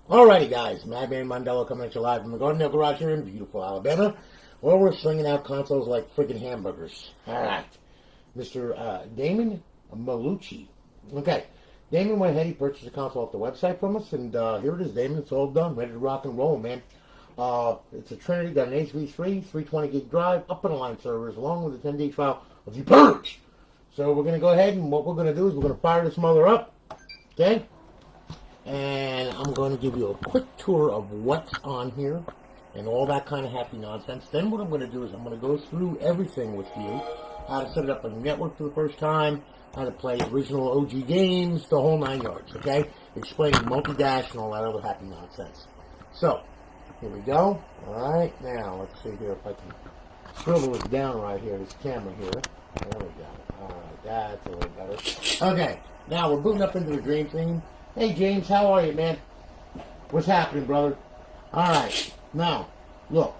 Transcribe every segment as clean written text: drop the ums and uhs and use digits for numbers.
Alrighty, guys, Madman Mondello coming at you live from the Garden Garage here in beautiful Alabama, where we're slinging out consoles like friggin' hamburgers. Alright, Mr. Damon Melucci. Okay, Damon went ahead, he purchased a console off the website from us, and here it is, Damon. It's all done, ready to rock and roll, man. It's a Trinity, got an HV3, 320 gig drive, up on the line servers, along with a 10-day trial of the Purge. So we're going to go ahead, and what we're going to do is we're going to fire this mother up, okay? And I'm going to give you a quick tour of what's on here and all that kind of happy nonsense. Then what I'm going to do is I'm going to go through everything with you. How to set it up on your network for the first time, how to play original OG games, the whole 9 yards, okay? Explaining multi-dash and all that other happy nonsense. So, here we go. Alright, now let's see here if I can swivel this down right here, this camera here. There we go. Alright, that's a little better. Okay, now we're booting up into the dream theme. Hey James, how are you, man? What's happening, brother? Alright, now, look.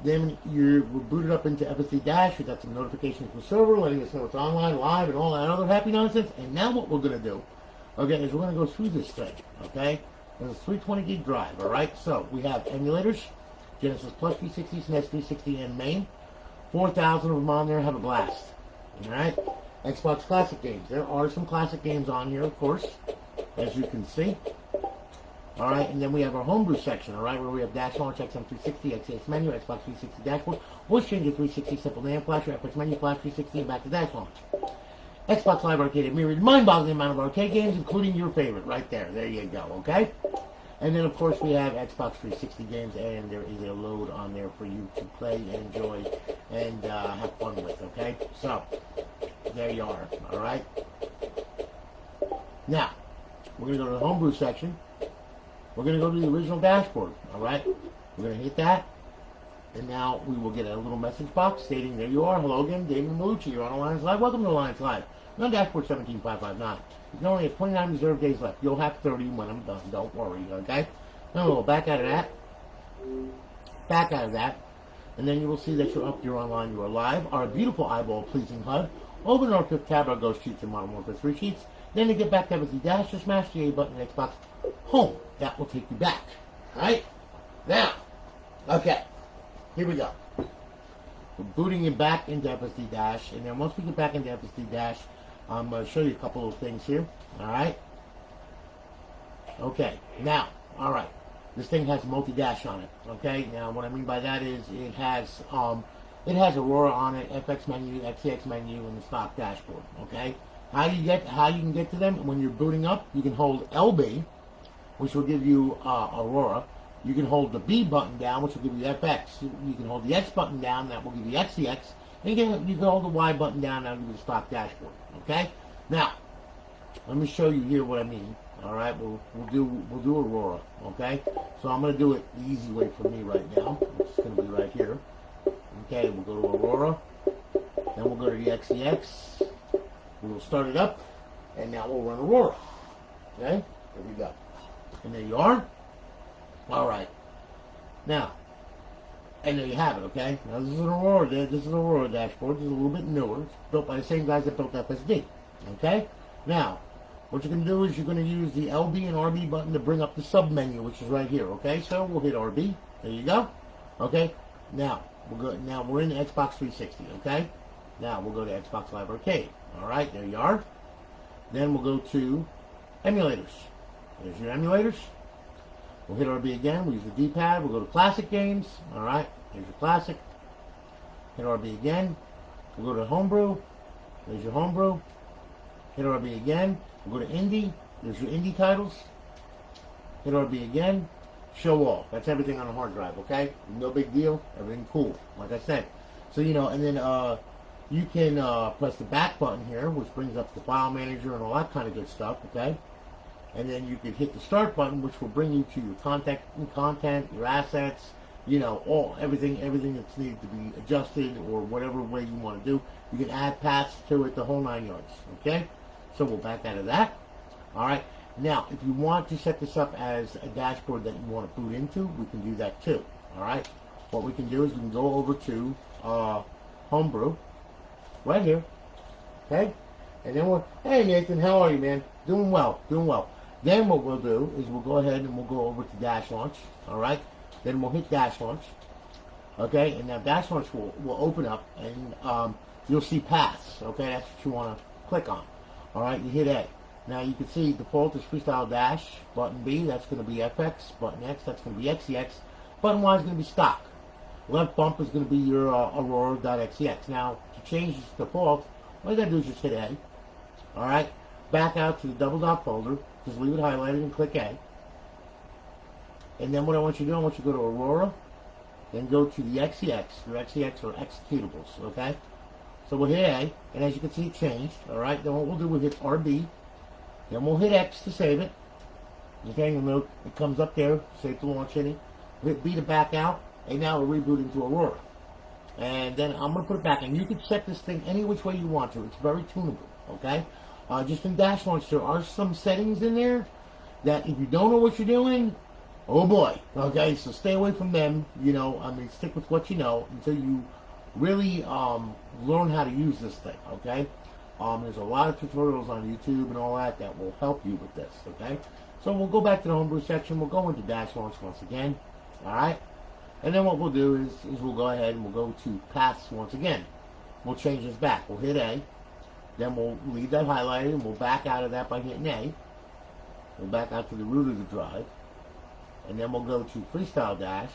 Then we're booted up into FSD Dash. We got some notifications from the server letting us know it's online, live, and all that other happy nonsense. And now what we're going to do, okay, is we're going to go through this thing, okay? There's a 320 gig drive, alright? So, we have emulators, Genesis Plus 360, SNES 360, and MAME. 4,000 of them on there, have a blast. Alright? Xbox Classic games. There are some classic games on here, of course, as you can see. Alright, and then we have our homebrew section, alright, where we have Dash Launch, XM360, XCX menu, Xbox 360 dashboard, Voice Changer 360, Simple NAND Flasher, FX menu, Flash 360, and back to Dash Launch. Xbox Live Arcade, a myriad mind-boggling amount of arcade games, including your favorite, right there. There you go, okay? And then, of course, we have Xbox 360 games, and there is a load on there for you to play and enjoy and have fun with, okay? So, there you are, alright? Now, we're going to go to the homebrew section. We're going to go to the original dashboard, alright? We're going to hit that, and now we will get a little message box stating, there you are, hello again, Damon Melucci, you're on Alliance Live, welcome to Alliance Live. You're on dashboard 17559. You can only have 29 reserved days left. You'll have 30 when I'm done, don't worry, okay? Now we'll back out of that. Back out of that. And then you will see that you're up, you're online, you are live. Our beautiful eyeball-pleasing HUD. Open our fifth tab, our Ghost Sheets and Modern Warfare 3 sheets. Then to get back to the dash, just smash the A button in Xbox Home. That will take you back. Alright? Now, okay. Here we go. We're booting it back into FSD Dash. And then once we get back into FSD Dash, I'm going to show you a couple of things here. Alright? Okay. Now, alright. This thing has multi-dash on it. Okay? Now, what I mean by that is it has Aurora on it, FX menu, XCX menu, and the stock dashboard. Okay? How you can get to them when you're booting up, you can hold LB, which will give you Aurora. You can hold the B button down, which will give you FX. You can hold the X button down, that will give you XCX. And you can hold the Y button down, that will give you the stock dashboard. Okay? Now, let me show you here what I mean. Alright, we'll do Aurora. Okay? So I'm going to do it the easy way for me right now. It's going to be right here. Okay, we'll go to Aurora. Then we'll go to the XCX. We'll start it up. And now we'll run Aurora. Okay? There we go. And there you are. Alright. Now, and there you have it, okay? Now this is an Aurora, dashboard. This is a little bit newer. It's built by the same guys that built FSD. Okay? Now, what you're going to do is you're going to use the LB and RB button to bring up the sub menu, which is right here, okay? So we'll hit RB. There you go. Okay? Now, we're in the Xbox 360, okay? Now we'll go to Xbox Live Arcade. Alright, there you are. Then we'll go to emulators. There's your emulators. We'll hit RB again. We'll use the D-pad. We'll go to classic games. Alright, there's your classic. Hit RB again. We'll go to homebrew. There's your homebrew. Hit RB again. We'll go to indie. There's your indie titles. Hit RB again. Show all. That's everything on a hard drive, okay? No big deal. Everything cool. Like I said. So, you know, and then you can press the back button here, which brings up the file manager and all that kind of good stuff, okay? And then you can hit the start button, which will bring you to your content, your assets, you know, everything that's needed to be adjusted or whatever way you want to do. You can add paths to it, the whole 9 yards. Okay? So we'll back out of that. Alright. Now, if you want to set this up as a dashboard that you want to boot into, we can do that too. Alright? What we can do is we can go over to Homebrew. Right here. Okay? And then hey Nathan, how are you, man? Doing well, doing well. Then what we'll do is we'll go ahead and we'll go over to dash launch. All right. Then we'll hit dash launch. Okay. And now dash launch will open up and you'll see paths. Okay. That's what you want to click on. All right. You hit A. Now you can see default is freestyle dash. Button B, that's going to be FX. Button X, that's going to be XEX. Button Y is going to be stock. Left bump is going to be your Aurora.xex. Now to change this default, all you got to do is just hit A. All right. Back out to the double dot folder. Just leave it highlighted and click A. And then what I want you to do, I want you to go to Aurora, then go to the XEX. Your XEX are executables, okay? So we'll hit A, and as you can see, it changed, all right? Then what we'll do, we'll hit RB, then we'll hit X to save it. Okay, you'll note it comes up there, save to launch any. We'll hit B to back out, and now we'll reboot into Aurora. And then I'm going to put it back, and you can set this thing any which way you want to. It's very tunable, okay? Just in Dash Launch, there are some settings in there that if you don't know what you're doing, oh boy, okay? So stay away from them, you know, I mean, stick with what you know until you really learn how to use this thing, okay? There's a lot of tutorials on YouTube and all that that will help you with this, okay? So we'll go back to the homebrew section. We'll go into Dash Launch once again, all right? And then what we'll do is we'll go ahead and we'll go to Paths once again. We'll change this back. We'll hit A. Then we'll leave that highlighted and we'll back out of that by hitting A. We'll back out to the root of the drive. And then we'll go to Freestyle Dash.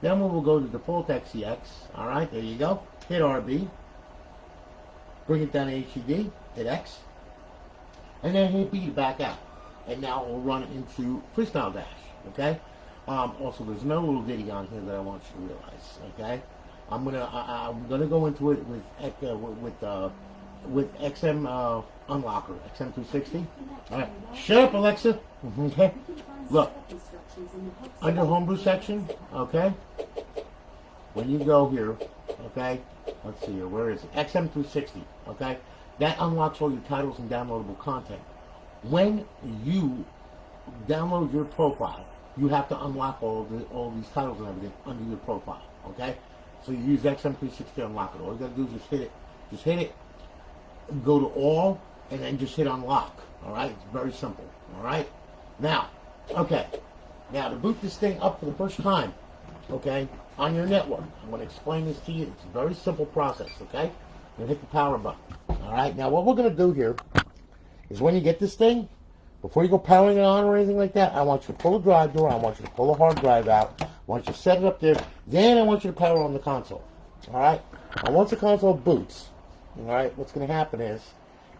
Then we will go to Default XEX. All right, there you go. Hit RB. Bring it down to HED. Hit X. And then hit B to back out. And now we'll run it into Freestyle Dash. Okay? Also, there's no little ditty on here that I want you to realize. Okay? I'm gonna go into it with XM Unlocker, XM360. All right, shut up, Alexa. Okay, look, under Homebrew section, okay, when you go here, okay, let's see here, where is it? XM360, okay, that unlocks all your titles and downloadable content. When you download your profile, you have to unlock all these titles and everything under your profile, okay? So you use XM360 to unlock it. All you gotta do is just hit it, go to all, and then just hit unlock. All right, it's very simple. All right, now, okay, now to boot this thing up for the first time, okay, on your network, I'm going to explain this to you. It's a very simple process. Okay, you're going to hit the power button. All right, now what we're going to do here is when you get this thing, before you go powering it on or anything like that, I want you to pull the drive door. I want you to pull the hard drive out. I want you to set it up there. Then I want you to power on the console. All right, and once the console boots, all right, what's going to happen is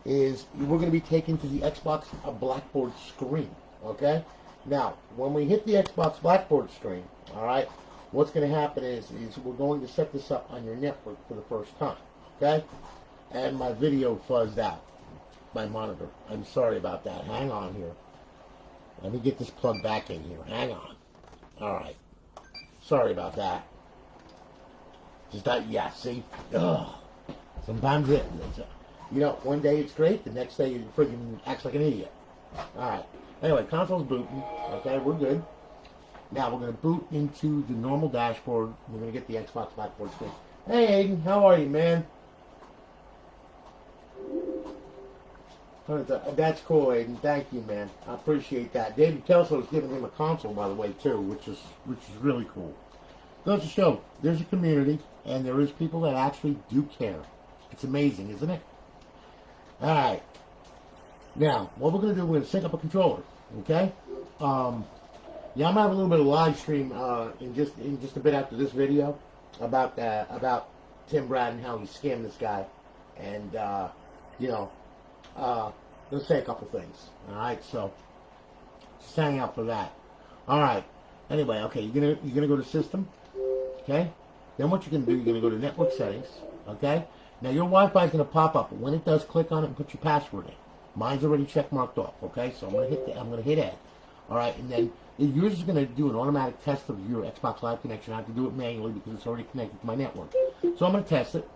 we're going to be taken to the Xbox Blackboard screen, okay? Now, when we hit the Xbox Blackboard screen, all right, what's going to happen is we're going to set this up on your network for the first time, okay? And my video fuzzed out, my monitor. I'm sorry about that. Hang on here. Let me get this plugged back in here. Hang on. All right. Sorry about that. Just that, yeah, see? Ugh. Sometimes you know, one day it's great, the next day you freaking acts like an idiot. Alright. Anyway, console's booting. Okay, we're good. Now we're going to boot into the normal dashboard. We're going to get the Xbox Blackboard screen. Hey Aiden, how are you, man? That's cool, Aiden. Thank you, man. I appreciate that. David Kelso's giving him a console, by the way, too, which is really cool. Goes to show, there's a community, and there is people that actually do care. It's amazing, isn't it? Alright. Now, what we're going to do, we're going to sync up a controller. Okay? Yeah, I'm going to have a little bit of live stream in just a bit after this video about Tim Brad and how he scammed this guy. And, you know, let's say a couple things. Alright, so just hang out for that. Alright. Anyway, okay, you're gonna go to System. Okay? Then what you're going to do, you're going to go to Network Settings. Okay? Now your Wi-Fi is going to pop up, but when it does, click on it and put your password in. Mine's already check marked off. Okay, so I'm going to hit Add. All right, and then yours is going to do an automatic test of your Xbox Live connection. I have to do it manually because it's already connected to my network. So I'm going to test it.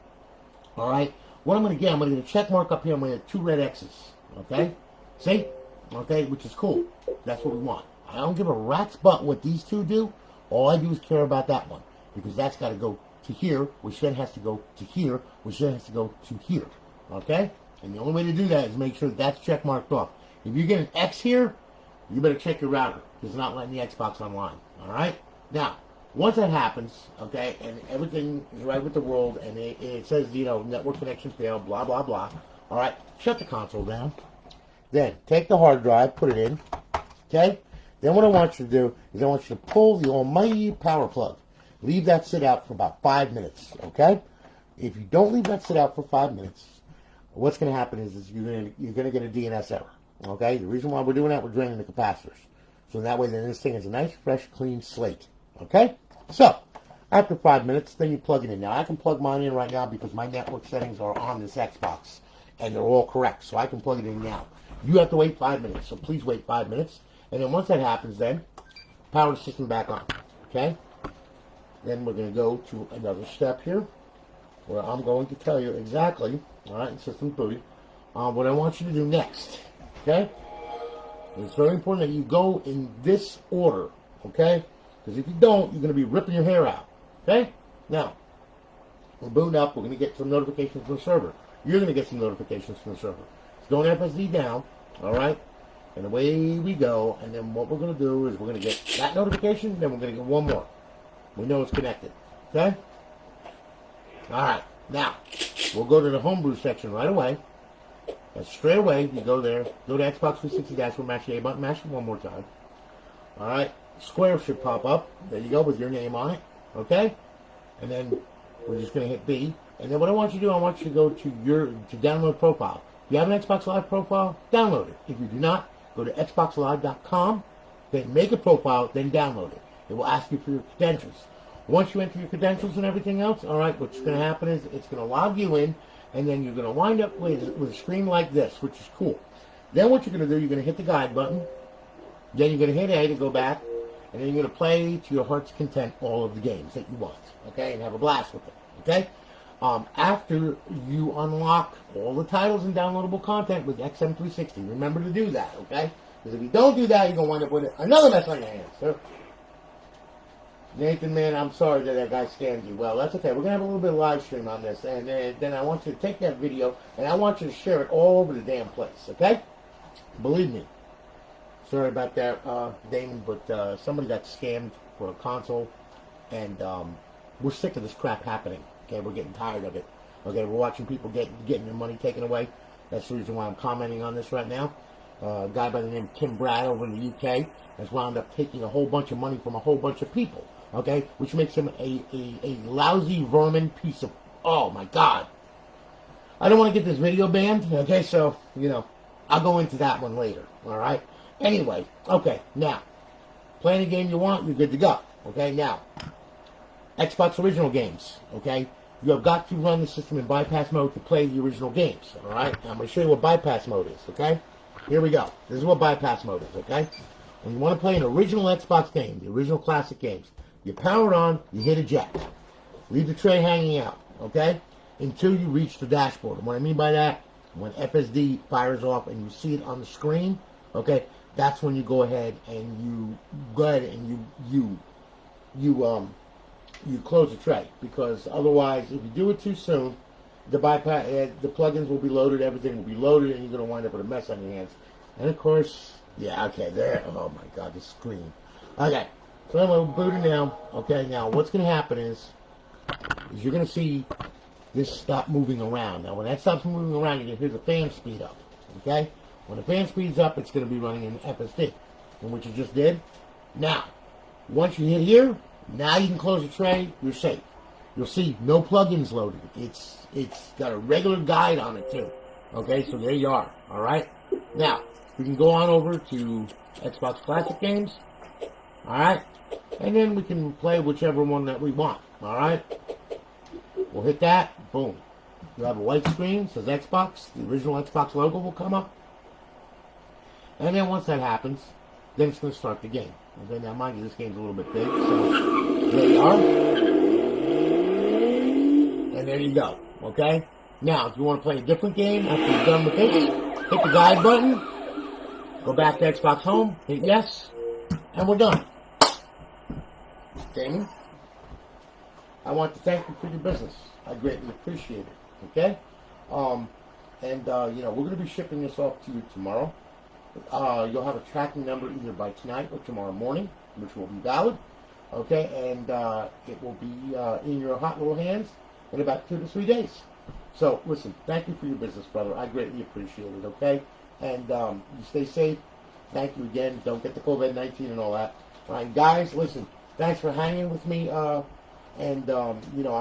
All right, what I'm going to get, I'm going to get a check mark up here. I'm going to get 2 red X's. Okay, see? Okay, which is cool. That's what we want. I don't give a rat's butt what these two do. All I do is care about that one because that's got to go to here, which then has to go to here, which then has to go to here. Okay? And the only way to do that is make sure that that's check marked off. If you get an X here, you better check your router. It's not letting the Xbox online. All right? Now, once that happens, okay, and everything is right with the world, and it says, you know, network connection failed, blah, blah, blah. All right? Shut the console down. Then, take the hard drive, put it in, okay? Then what I want you to do is I want you to pull the almighty power plug. Leave that sit out for about 5 minutes, okay? If you don't leave that sit out for 5 minutes, what's going to happen is you're going to get a DNS error, okay? The reason why we're doing that, we're draining the capacitors. So that way then this thing is a nice, fresh, clean slate, okay? So, after 5 minutes, then you plug it in. Now, I can plug mine in right now because my network settings are on this Xbox, and they're all correct, so I can plug it in now. You have to wait 5 minutes, so please wait 5 minutes. And then once that happens, then power the system back on, okay? Then we're going to go to another step here where I'm going to tell you exactly, all right, system booty, what I want you to do next, okay? It's very important that you go in this order, okay? Because if you don't, you're going to be ripping your hair out, okay? Now, we're booting up. We're going to get some notifications from the server. You're going to get some notifications from the server. So don't FSD down, all right? And away we go. And then what we're going to do is we're going to get that notification, then we're going to get one more. We know it's connected, okay? All right. Now, we'll go to the homebrew section right away. And straight away, you go there, go to Xbox 360 dashboard, mash the A button, mash it one more time. All right. Square should pop up. There you go with your name on it, okay? And then we're just going to hit B. And then what I want you to do, I want you to go to download profile. If you have an Xbox Live profile, download it. If you do not, go to xboxlive.com, then make a profile, then download it. It will ask you for your credentials. Once you enter your credentials and everything else, all right, what's going to happen is it's going to log you in, and then you're going to wind up with a screen like this, which is cool. Then what you're going to do, you're going to hit the guide button, then you're going to hit A to go back, and then you're going to play to your heart's content all of the games that you want, okay, and have a blast with it, okay? After you unlock all the titles and downloadable content with XM360, remember to do that, okay? Because if you don't do that, you're going to wind up with another mess on your hands. So, Nathan, man, I'm sorry that guy scammed you. Well, that's okay. We're going to have a little bit of live stream on this, and then I want you to take that video, and I want you to share it all over the damn place, okay? Believe me. Sorry about that, Damon, but somebody got scammed for a console, and we're sick of this crap happening. Okay, we're getting tired of it. Okay, we're watching people getting their money taken away. That's the reason why I'm commenting on this right now. A guy by the name of Tim Brad over in the UK has wound up taking a whole bunch of money from a whole bunch of people. Okay, which makes him a lousy vermin piece of... Oh, my God. I don't want to get this video banned. Okay, so, you know, I'll go into that one later. All right? Anyway, okay, now, playing the game you want, you're good to go. Okay, now, Xbox original games, okay? You have got to run the system in bypass mode to play the original games, all right? I'm going to show you what bypass mode is, okay? Here we go. This is what bypass mode is, okay? When you want to play an original Xbox game, the original classic games, you power it on, you hit eject. Leave the tray hanging out, okay? Until you reach the dashboard. And what I mean by that, when FSD fires off and you see it on the screen, okay, that's when you go ahead and you close the tray, because otherwise, if you do it too soon, the plugins will be loaded, everything will be loaded, and you're going to wind up with a mess on your hands. And of course, yeah, okay, there. Oh my God, the screen. Okay, so anyway, we're booting now. Okay, now what's going to happen is you're going to see this stop moving around. Now, when that stops moving around, you're going to hear the fan speed up. Okay, when the fan speeds up, it's going to be running in FSD, and what you just did. Now, once you hit here. Now you can close the tray, you're safe. You'll see no plugins loaded. It's got a regular guide on it too. Okay, so there you are. Alright? Now, we can go on over to Xbox Classic games. Alright? And then we can play whichever one that we want. Alright? We'll hit that. Boom. You'll have a white screen, says Xbox. The original Xbox logo will come up. And then once that happens, then it's going to start the game. Okay, now mind you, this game's a little bit big, so there you are. And there you go, okay? Now, if you want to play a different game after you're done with this, hit the guide button, go back to Xbox Home, hit yes, and we're done. Damon, I want to thank you for your business. I greatly appreciate it, okay? You know, we're going to be shipping this off to you tomorrow. You'll have a tracking number either by tonight or tomorrow morning, which will be valid. Okay, and it will be in your hot little hands in about 2 to 3 days. So, listen, thank you for your business, brother. I greatly appreciate it, okay? And you stay safe. Thank you again. Don't get the COVID-19 and all that. All right, guys, listen, thanks for hanging with me. I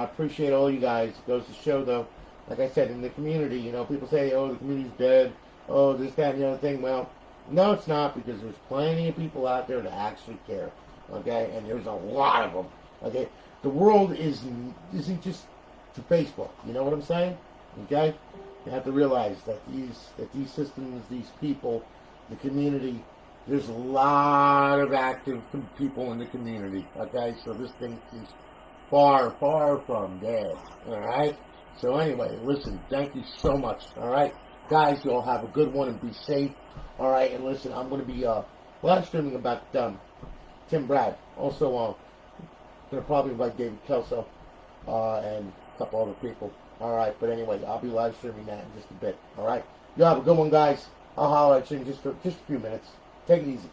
appreciate all you guys. It goes to show, though, like I said, in the community, people say, oh, the community's dead. Oh, this, that, and the other thing. Well, no, it's not, because there's plenty of people out there that actually care, okay? And there's a lot of them, okay? The world isn't just to Facebook. You know what I'm saying? Okay? You have to realize that these systems, these people, the community, there's a lot of active people in the community, okay? So this thing is far, far from dead, all right? So anyway, listen, thank you so much, all right? Guys, you all have a good one and be safe, all right? And listen, I'm going to be live streaming about Tim Brad. Also, going to probably invite David Kelso and a couple other people. All right, but anyway, I'll be live streaming that in just a bit. All right, you have a good one, guys. I'll holler at you in just a few minutes. Take it easy.